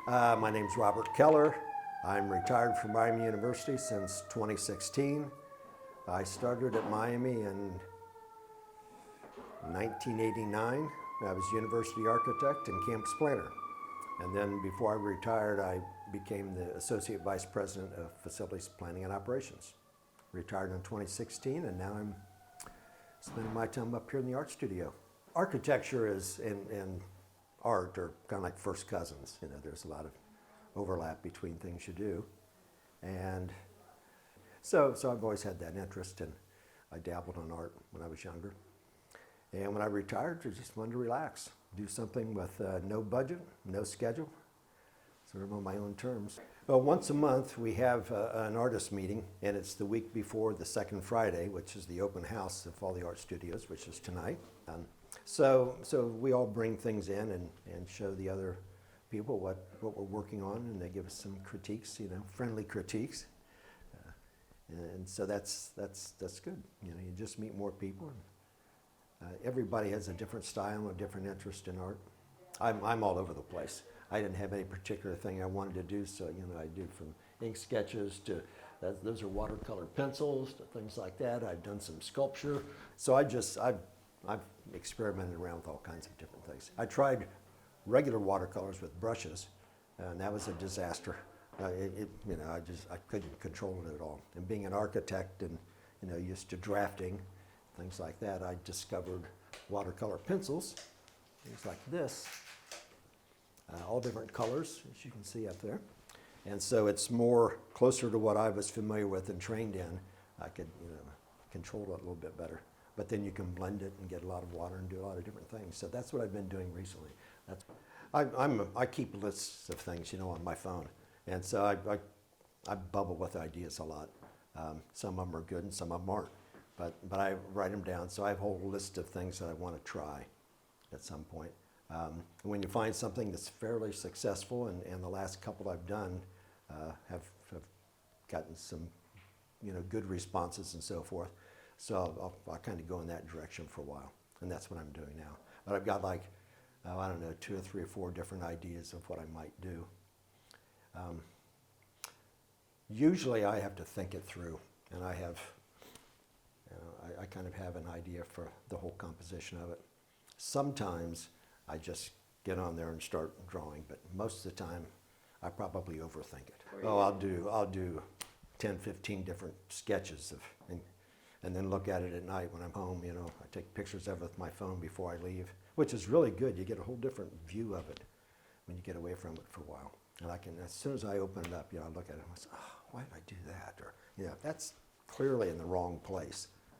My name's Robert Keller. I'm retired from Miami University since 2016. I started at Miami in 1989. I was university architect and campus planner. And then before I retired, I became the Associate Vice President of Facilities Planning and Operations. Retired in 2016, and now I'm spending my time up here in the art studio. Architecture and art are kind of like first cousins. You know, there's a lot of overlap between things you do. And so I've always had that interest, and I dabbled in art when I was younger. And when I retired, I just wanted to relax, do something with no budget, no schedule, sort of on my own terms. Well, once a month we have an artist meeting, and it's the week before the second Friday, which is the open house of all the art studios, which is tonight. So we all bring things in and show the other people what we're working on, and they give us some critiques, you know, friendly critiques. And so that's good. You know, you just meet more people. Everybody has a different style and a different interest in art. I'm all over the place. I didn't have any particular thing I wanted to do, so you know, I do from ink sketches to those are watercolor pencils to things like that. I've done some sculpture. So I've experimented around with all kinds of different things. I tried regular watercolors with brushes, and that was a disaster. You know, I couldn't control it at all. And being an architect and you know used to drafting, things like that, I discovered watercolor pencils, things like this, all different colors, as you can see up there. And so it's more closer to what I was familiar with and trained in. I could, you know, control it a little bit better. But then you can blend it and get a lot of water and do a lot of different things. So that's what I've been doing recently. I keep lists of things, you know, on my phone. And so I bubble with ideas a lot. Some of them are good and some of them aren't. But I write them down, so I have a whole list of things that I want to try at some point. When you find something that's fairly successful, and the last couple I've done have gotten some, you know, good responses and so forth, so I'll kind of go in that direction for a while, and that's what I'm doing now. But I've got like, I don't know, 2 or 3 or 4 different ideas of what I might do. Usually I have to think it through, and I have. I kind of have an idea for the whole composition of it. Sometimes I just get on there and start drawing, but most of the time I probably overthink it. Oh, I'll do 10, 15 different sketches and then look at it at night when I'm home. You know, I take pictures of it with my phone before I leave, which is really good. You get a whole different view of it when you get away from it for a while. And I can, as soon as I open it up, you know, I look at it and I say, oh, why did I do that? Or, you know, that's clearly in the wrong place.